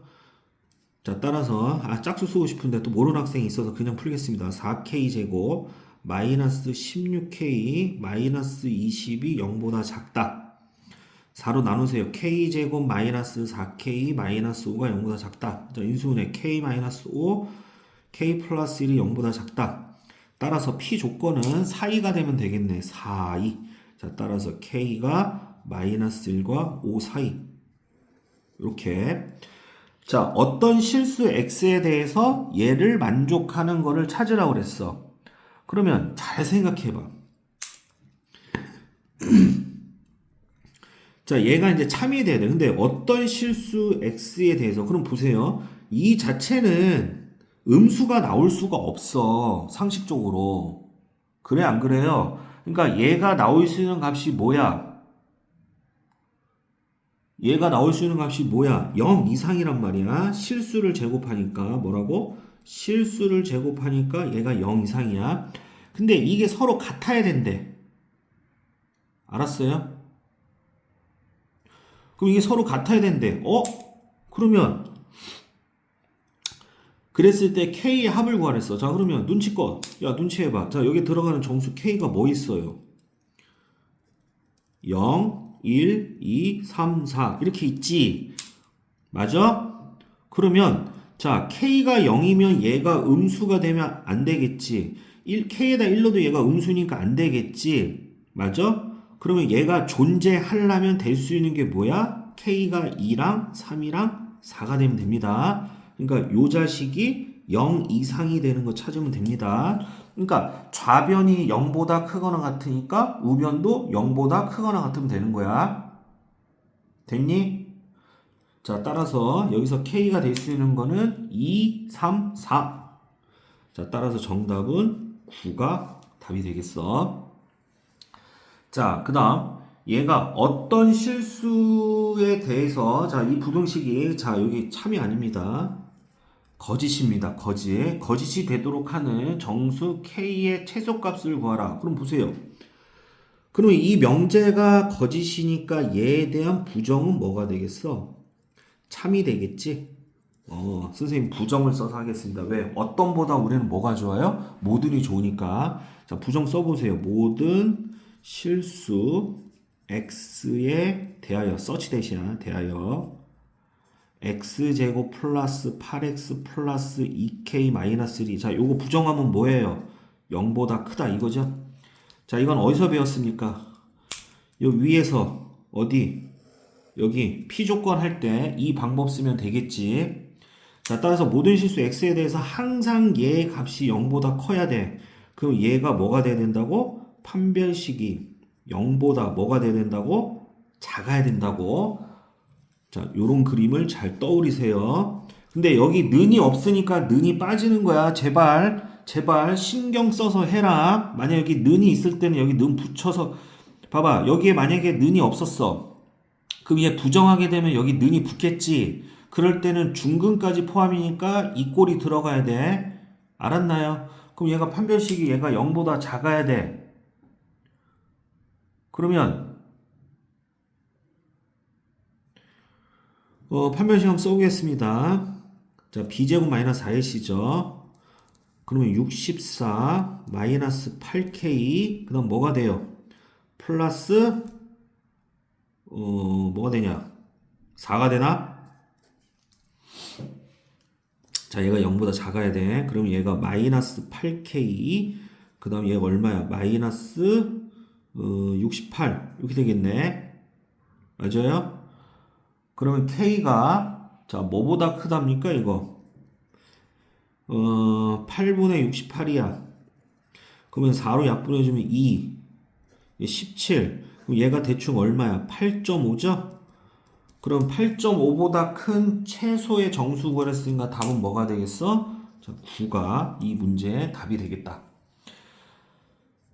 자, 따라서 짝수 쓰고 싶은데 또 모르는 학생이 있어서 그냥 풀겠습니다. 4k제곱 마이너스 16k 마이너스 20이 0보다 작다. 4로 나누세요. k제곱 마이너스 4k 마이너스 5가 0보다 작다. 자, 인수분해 k 마이너스 5 k 플러스 1이 0보다 작다. 따라서 p 조건은 4이가 되면 되겠네. 4이. 자, 따라서 k가 마이너스 1과 5 사이. 이렇게. 자, 어떤 실수 x에 대해서 얘를 만족하는 거를 찾으라고 그랬어. 그러면 잘 생각해봐. 자, 얘가 이제 참이 돼야 돼. 근데 어떤 실수 x에 대해서, 그럼 보세요. 이 자체는 음수가 나올 수가 없어. 상식적으로. 그래, 안 그래요? 그러니까 얘가 나올 수 있는 값이 뭐야? 얘가 나올 수 있는 값이 뭐야? 0 이상이란 말이야. 실수를 제곱하니까 뭐라고? 실수를 제곱하니까 얘가 0 이상이야. 근데 이게 서로 같아야 된대. 알았어요? 그럼 이게 서로 같아야 된대. 그러면 그랬을 때 K의 합을 구하랬어. 자, 그러면 눈치껏. 야, 눈치해봐. 자, 여기 들어가는 정수 K가 뭐 있어요? 0, 1, 2, 3, 4 이렇게 있지. 맞아? 그러면 자, K가 0이면 얘가 음수가 되면 안 되겠지. K에다 1로도 얘가 음수니까 안 되겠지. 맞아? 그러면 얘가 존재하려면 될 수 있는 게 뭐야? K가 2랑 3이랑 4가 되면 됩니다. 그러니까 요 자식이 0 이상이 되는 거 찾으면 됩니다. 그러니까 좌변이 0보다 크거나 같으니까 우변도 0보다 크거나 같으면 되는 거야. 됐니? 자, 따라서 여기서 K가 될 수 있는 거는 2, 3, 4. 자, 따라서 정답은 9가 답이 되겠어. 자, 그 다음 얘가 어떤 실수에 대해서 자, 이 부등식이 자, 여기 참이 아닙니다. 거짓입니다. 거짓이 되도록 하는 정수 K의 최소값을 구하라. 그럼 보세요. 그러면 이 명제가 거짓이니까 얘에 대한 부정은 뭐가 되겠어? 참이 되겠지? 선생님 부정을 써서 하겠습니다. 왜? 어떤보다 우리는 뭐가 좋아요? 모든이 좋으니까. 자, 부정 써보세요. 모든 실수 x에 대하여, 서치 대시야 대하여 x제곱 플러스 8x 플러스 2k 마이너스 1. 자, 요거 부정하면 뭐예요? 0보다 크다 이거죠? 자, 이건 어디서 배웠습니까? 요 위에서 어디? 여기 P조건 할 때 이 방법 쓰면 되겠지. 자, 따라서 모든 실수 x에 대해서 항상 얘의 값이 0보다 커야 돼. 그럼 얘가 뭐가 돼야 된다고? 판별식이 0보다 뭐가 돼야 된다고? 작아야 된다고. 자, 요런 그림을 잘 떠올리세요. 근데 여기 는이 없으니까 는이 빠지는 거야. 제발 신경 써서 해라. 만약 여기 는이 있을 때는 여기 는 붙여서 봐봐. 여기에 만약에 는이 없었어. 그럼 얘 부정하게 되면 여기 는이 붙겠지. 그럴 때는 중근까지 포함이니까 이 꼴이 들어가야 돼. 알았나요? 그럼 얘가 판별식이 얘가 0보다 작아야 돼. 그러면 판별식 한번 써보겠습니다. 자, b제곱 마이너스 4ac죠. 그러면 64 마이너스 8k 그 다음 뭐가 돼요? 플러스 뭐가 되냐? 4가 되나? 자, 얘가 0보다 작아야 돼. 그럼 얘가 마이너스 8k, 그 다음 얘가 얼마야? 마이너스 68 이렇게 되겠네. 맞아요? 그러면 k가 자 뭐보다 크답니까 이거? 8분의 68이야. 그러면 4로 약분해주면 2, 17. 그럼 얘가 대충 얼마야? 8.5죠? 그럼 8.5보다 큰 최소의 정수 구하랬으니까 답은 뭐가 되겠어? 자, 9가 이 문제의 답이 되겠다.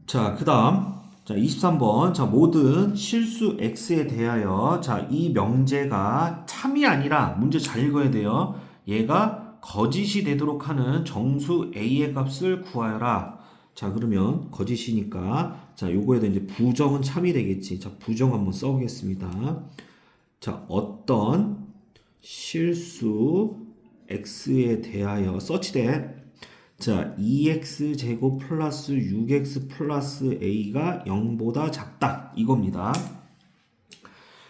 자, 그 다음. 자, 23번. 자, 모든 실수 x에 대하여 자, 이 명제가 참이 아니라 문제 잘 읽어야 돼요. 얘가 거짓이 되도록 하는 정수 a의 값을 구하여라. 자, 그러면 거짓이니까 자, 요거에다 이제 부정은 참이 되겠지. 자, 부정 한번 써보겠습니다. 자, 어떤 실수 x에 대하여 서치된 자, 2x 제곱 플러스 6x 플러스 a가 0보다 작다. 이겁니다.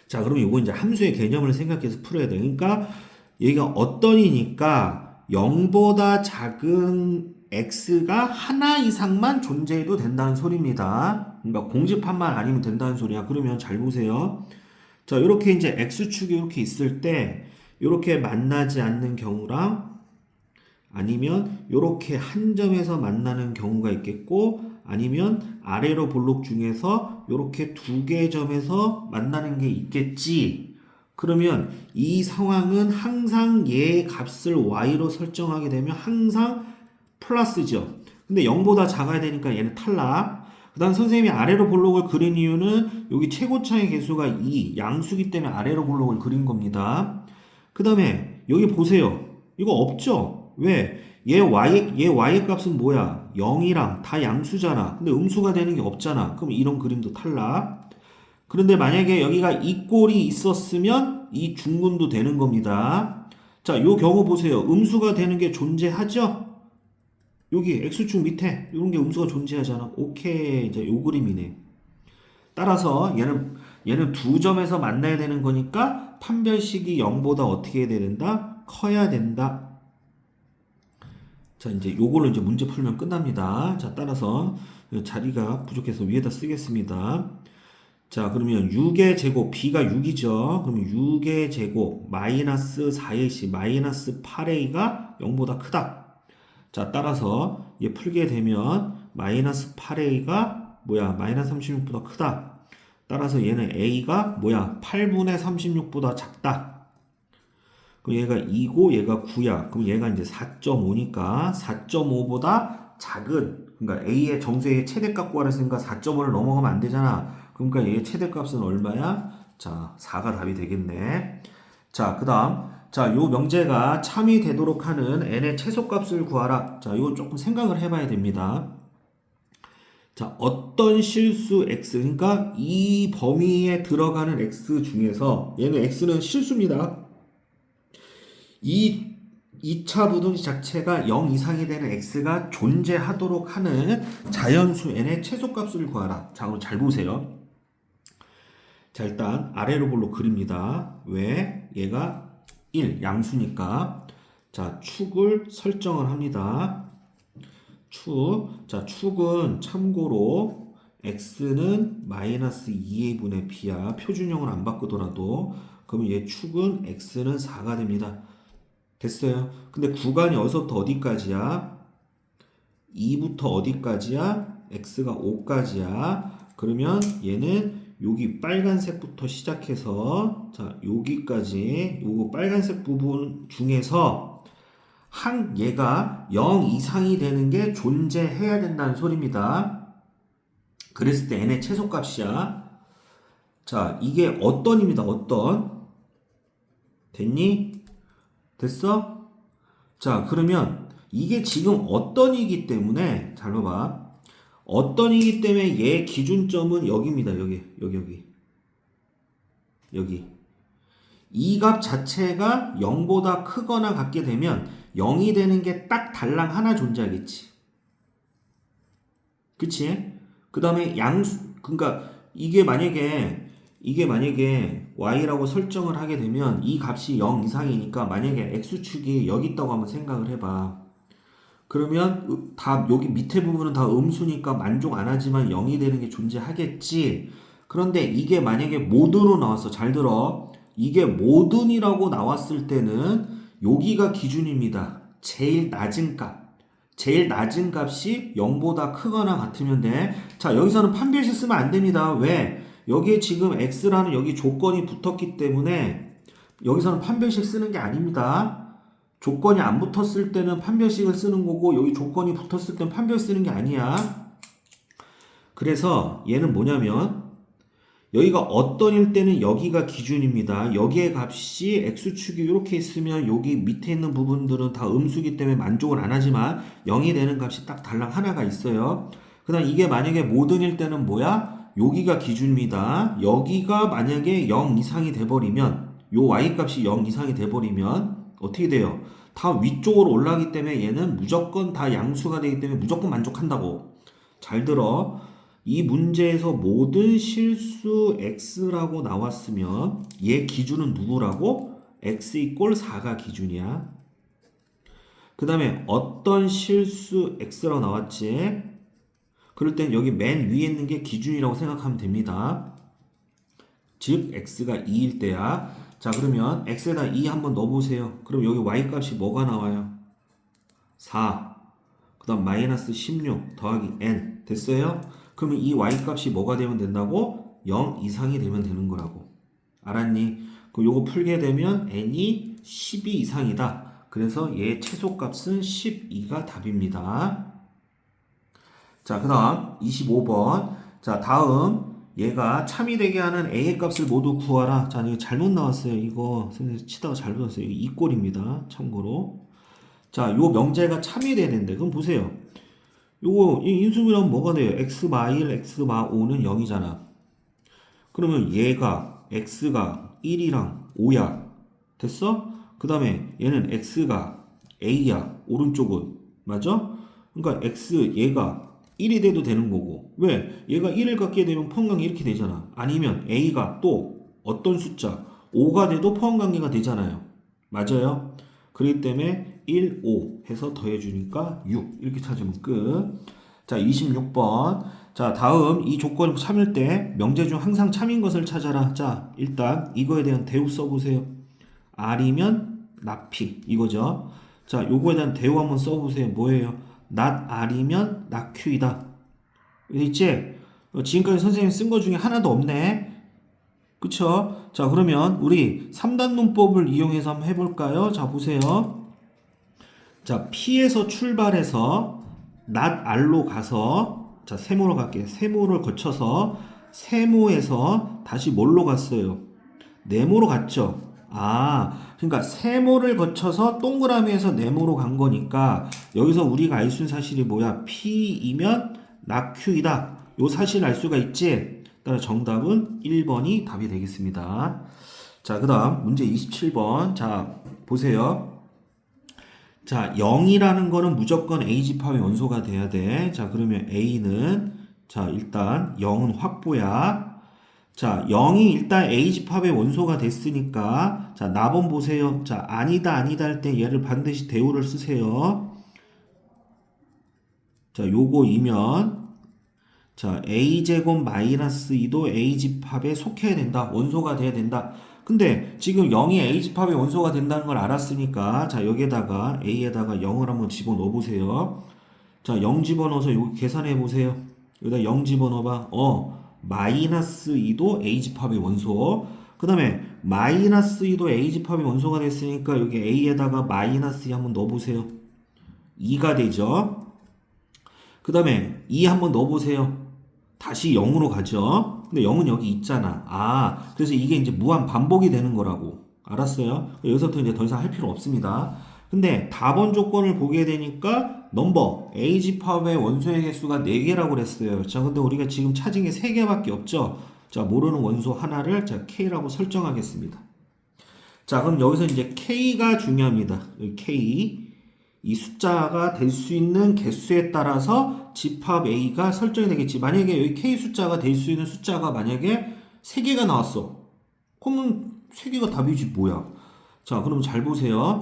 자, 그럼 이거 이제 함수의 개념을 생각해서 풀어야 돼. 그러니까 얘가 어떤이니까 0보다 작은 x가 하나 이상만 존재해도 된다는 소리입니다. 그러니까 공집합만 아니면 된다는 소리야. 그러면 잘 보세요. 자, 이렇게 이제 x축이 이렇게 있을 때 이렇게 만나지 않는 경우랑 아니면 이렇게 한 점에서 만나는 경우가 있겠고 아니면 아래로 볼록 중에서 이렇게 두 개의 점에서 만나는 게 있겠지. 그러면 이 상황은 항상 얘의 값을 y로 설정하게 되면 항상 플러스죠. 근데 0보다 작아야 되니까 얘는 탈락. 그 다음 선생님이 아래로 볼록을 그린 이유는 여기 최고차의 개수가 2 양수기 때문에 아래로 볼록을 그린 겁니다. 그 다음에 여기 보세요. 이거 없죠? 왜? 얘 y의 값은 뭐야? 0이랑 다 양수잖아. 근데 음수가 되는 게 없잖아. 그럼 이런 그림도 탈락. 그런데 만약에 여기가 이 꼴이 있었으면 이 중근도 되는 겁니다. 자, 요 경우 보세요. 음수가 되는 게 존재하죠? 여기 x축 밑에 이런 게 음수가 존재하잖아. 오케이. 이제 요 그림이네. 따라서 얘는 두 점에서 만나야 되는 거니까 판별식이 0보다 어떻게 해야 된다? 커야 된다. 자, 이제 요걸로 이제 문제 풀면 끝납니다. 자, 따라서 자리가 부족해서 위에다 쓰겠습니다. 자, 그러면 6의 제곱, b가 6이죠. 그러면 6의 제곱, 마이너스 4ac, 마이너스 8a가 0보다 크다. 자, 따라서 얘 풀게 되면 마이너스 8a가 뭐야? 마이너스 36보다 크다. 따라서 얘는 a가 뭐야? 8분의 36보다 작다. 그럼 얘가 2고 얘가 9야. 그럼 얘가 이제 4.5니까 4.5보다 작은 그러니까 a의 정수의 최대값 구하랬으니까 4.5를 넘어가면 안 되잖아. 그러니까 얘의 최대값은 얼마야? 자, 4가 답이 되겠네. 자, 그다음 자, 요 명제가 참이 되도록 하는 n의 최소값을 구하라. 자, 이거 조금 생각을 해봐야 됩니다. 자, 어떤 실수 x, 그러니까 이 범위에 들어가는 x 중에서 얘는 x는 실수입니다. 이 2차 부등식 자체가 0 이상이 되는 x가 존재하도록 하는 자연수 n의 최소값을 구하라. 자, 그럼 잘 보세요. 자, 일단 아래로 볼록 그립니다. 왜? 얘가 1 양수니까 자 축을 설정을 합니다. 자 축은 참고로 x는 마이너스 2의 분의 b야. 표준형을 안 바꾸더라도 그러면 얘 축은 x는 4가 됩니다. 됐어요. 근데 구간이 어디서부터 어디까지야? 2부터 어디까지야? x가 5까지야. 그러면 얘는 여기 빨간색부터 시작해서 자 여기까지 요거 빨간색 부분 중에서 얘가 0 이상이 되는 게 존재해야 된다는 소리입니다. 그랬을 때 n의 최소값이야. 자, 이게 어떤입니다. 어떤 됐니? 됐어? 자, 그러면 이게 지금 어떤이기 때문에 잘 봐봐. 어떤이기 때문에 얘 기준점은 여기입니다. 여기. 이 값 자체가 0보다 크거나 같게 되면 0이 되는 게 딱 달랑 하나 존재하겠지. 그치? 그 다음에 그러니까 이게 만약에 y라고 설정을 하게 되면 이 값이 0 이상이니까 만약에 x축이 여기 있다고 한번 생각을 해봐. 그러면 다 여기 밑에 부분은 다 음수니까 만족 안 하지만 0이 되는 게 존재하겠지. 그런데 이게 만약에 모든으로 나왔어. 잘 들어. 이게 모든이라고 나왔을 때는 여기가 기준입니다. 제일 낮은 값. 제일 낮은 값이 0보다 크거나 같으면 돼. 자, 여기서는 판별식 쓰면 안 됩니다. 왜? 여기에 지금 x라는 여기 조건이 붙었기 때문에 여기서는 판별식 쓰는 게 아닙니다. 조건이 안 붙었을 때는 판별식을 쓰는 거고 여기 조건이 붙었을 때는 판별 쓰는 게 아니야. 그래서 얘는 뭐냐면 여기가 어떤 일 때는 여기가 기준입니다. 여기의 값이 x축이 이렇게 있으면 여기 밑에 있는 부분들은 다 음수기 때문에 만족을 안 하지만 0이 되는 값이 딱 달랑 하나가 있어요. 그 다음 이게 만약에 모든일 때는 뭐야? 여기가 기준입니다. 여기가 만약에 0 이상이 돼버리면 요 y값이 0 이상이 돼버리면 어떻게 돼요? 다 위쪽으로 올라가기 때문에 얘는 무조건 다 양수가 되기 때문에 무조건 만족한다고. 잘 들어. 이 문제에서 모든 실수 x라고 나왔으면 얘 기준은 누구라고? x 이꼴 4가 기준이야. 그 다음에 어떤 실수 x라고 나왔지? 그럴 땐 여기 맨 위에 있는 게 기준이라고 생각하면 됩니다. 즉 x가 2일 때야. 자, 그러면 x에다 2 한번 넣어보세요. 그럼 여기 y값이 뭐가 나와요? 4. 그 다음 마이너스 16 더하기 n 됐어요? 그러면 이 y값이 뭐가 되면 된다고? 0 이상이 되면 되는 거라고. 알았니? 그럼 요거 풀게 되면 n이 12 이상이다. 그래서 얘 최소값은 12가 답입니다. 자, 그 다음 25번. 자, 다음 얘가 참이 되게 하는 a의 값을 모두 구하라. 자, 이거 잘못 나왔어요. 이거 선생님 치다가 잘못 나왔어요. 이 꼴입니다. 참고로. 자, 요 명제가 참이 돼야 되는데 그럼 보세요. 요거 이 인수분해하면 뭐가 돼요? x 마 1, x 마 5는 0이잖아. 그러면 얘가 x가 1이랑 5야. 됐어? 그 다음에 얘는 x가 a야. 오른쪽은. 맞아? 그러니까 x 얘가 1이 돼도 되는 거고. 왜? 얘가 1을 갖게 되면 포함관계 이렇게 되잖아. 아니면 a가 또 어떤 숫자 5가 돼도 포함관계가 되잖아요. 맞아요? 그렇기 때문에 1, 5 해서 더해주니까 6 이렇게 찾으면 끝. 자, 26번. 자, 다음 이 조건을 참을 때 명제 중 항상 참인 것을 찾아라. 자, 일단 이거에 대한 대우 써보세요. R이면 나피 이거죠. 자, 요거에 대한 대우 한번 써보세요. 뭐예요? not R이면 not Q이다. 있지? 지금까지 선생님이 쓴 거 중에 하나도 없네. 그쵸? 자, 그러면 우리 3단 문법을 이용해서 한번 해볼까요? 자, 보세요. 자, P에서 출발해서 not R로 가서 자, 세모로 갈게요. 세모를 거쳐서 세모에서 다시 뭘로 갔어요? 네모로 갔죠? 아, 그러니까 세모를 거쳐서 동그라미에서 네모로 간 거니까 여기서 우리가 알 수 있는 사실이 뭐야? P이면 not Q이다. 요 사실을 알 수가 있지? 따라 정답은 1번이 답이 되겠습니다. 자, 그 다음 문제 27번. 자, 보세요. 자, 0이라는 거는 무조건 A 집합의 원소가 돼야 돼. 자, 그러면 A는 자, 일단 0은 확보야. 자, 0이 일단 A 집합의 원소가 됐으니까 자, 나번 보세요. 자, 아니다 아니다 할 때 얘를 반드시 대우를 쓰세요. 자, 요거이면 자, a제곱 마이너스 2도 a집합에 속해야 된다. 원소가 돼야 된다. 근데 지금 0이 a집합의 원소가 된다는 걸 알았으니까 자, 여기에다가 a에다가 0을 한번 집어넣어 보세요. 자, 0 집어넣어서 여기 계산해 보세요. 여기다 0 집어넣어봐. 마이너스 2도 a집합의 원소. 그 다음에 마이너스 2도 a집합의 원소가 됐으니까 여기 a에다가 마이너스 2 한번 넣어보세요. 2가 되죠. 그 다음에 2 한번 넣어보세요. 다시 0으로 가죠. 근데 0은 여기 있잖아. 아, 그래서 이게 이제 무한 반복이 되는 거라고. 알았어요? 여기서부터 이제 더 이상 할 필요 없습니다. 근데 답원 조건을 보게 되니까 넘버 A집합의 원소의 개수가 4개라고 그랬어요. 자, 근데 우리가 지금 찾은 게 3개밖에 없죠. 자, 모르는 원소 하나를 자, K라고 설정하겠습니다. 자, 그럼 여기서 이제 K가 중요합니다. 여기 K. 이 숫자가 될 수 있는 개수에 따라서 집합 A가 설정이 되겠지. 만약에 여기 K 숫자가 될 수 있는 숫자가 만약에 3개가 나왔어. 그러면 3개가 답이지 뭐야. 자, 그럼 잘 보세요.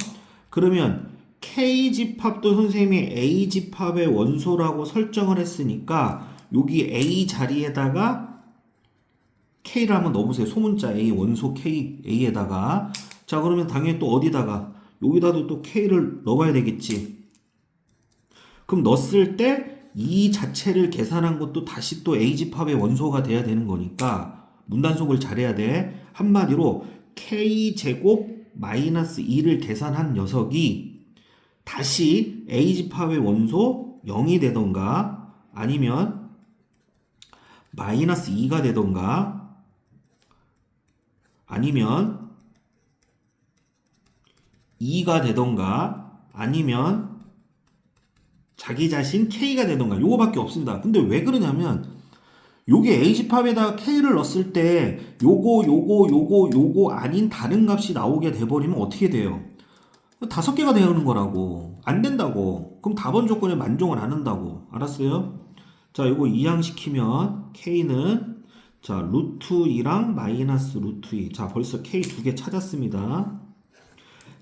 그러면 K 집합도 선생님이 A 집합의 원소라고 설정을 했으니까 여기 A 자리에다가 K를 한번 넣어보세요. 소문자 A, 원소 K, A에다가. 자, 그러면 당연히 또 어디다가? 여기다도 또 K를 넣어봐야 되겠지. 그럼 넣었을 때 이 자체를 계산한 것도 다시 또 A 집합의 원소가 돼야 되는 거니까 문단속을 잘해야 돼. 한마디로 K제곱 마이너스 2를 계산한 녀석이 다시 A 집합의 원소 0이 되던가 아니면 마이너스 2가 되던가 아니면 2가 되던가 아니면 자기 자신 K가 되던가 요거밖에 없습니다. 근데 왜 그러냐면 요게 A 집합에다가 K를 넣었을 때 요거 아닌 다른 값이 나오게 돼버리면 어떻게 돼요? 5개가 되는 거라고. 안 된다고. 그럼 답원 조건에 만족을 안 한다고. 알았어요? 자, 요거 이항시키면 K는 자 루트 2랑 마이너스 루트 2. 자, 벌써 K 2개 찾았습니다.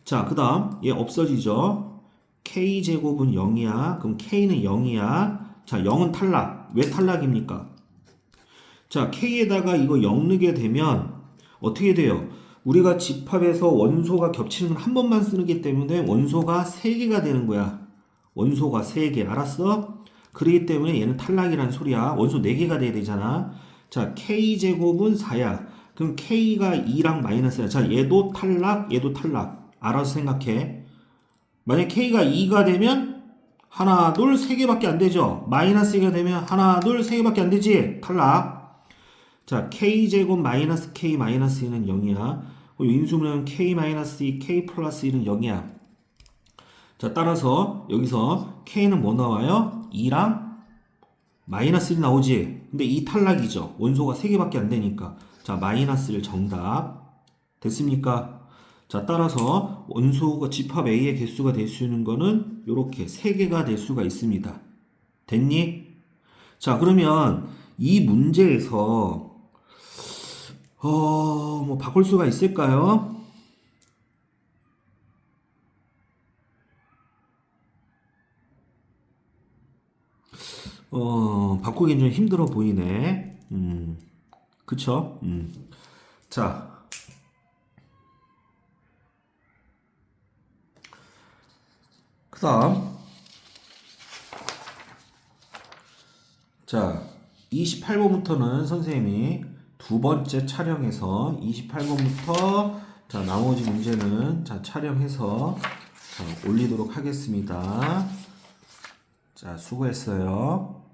자, 그 다음 얘 없어지죠. K제곱은 0이야. 그럼 K는 0이야. 자, 0은 탈락. 왜 탈락입니까? 자, K에다가 이거 0 넣게 되면 어떻게 돼요? 우리가 집합에서 원소가 겹치는 건 한 번만 쓰기 때문에 원소가 3개가 되는 거야. 원소가 3개. 알았어? 그렇기 때문에 얘는 탈락이란 소리야. 원소 4개가 돼야 되잖아. 자, K제곱은 4야. 그럼 K가 2랑 마이너스야. 자, 얘도 탈락, 얘도 탈락. 알아서 생각해. 만약 K가 2가 되면 하나, 둘, 3개밖에 안 되죠. 마이너스 2가 되면 하나, 둘, 3개밖에 안 되지. 탈락. 자, K제곱 마이너스 K 마이너스 2는 0이야. 인수분해는 K 마이너스 2, K 플러스 1은 0이야. 자, 따라서 여기서 K는 뭐 나와요? 2랑 마이너스 1 나오지. 근데 2 탈락이죠. 원소가 3개밖에 안 되니까. 자, 마이너스 1 정답. 됐습니까? 자, 따라서 원소가 집합 A의 개수가 될 수 있는 거는 이렇게 3개가 될 수가 있습니다. 됐니? 자, 그러면 이 문제에서 뭐 바꿀 수가 있을까요? 바꾸긴 좀 힘들어 보이네. 그쵸? 자, 그 다음. 자, 28번부터는 선생님이 두 번째 촬영해서 28번부터 자, 나머지 문제는 자, 촬영해서 자, 올리도록 하겠습니다. 자, 수고했어요.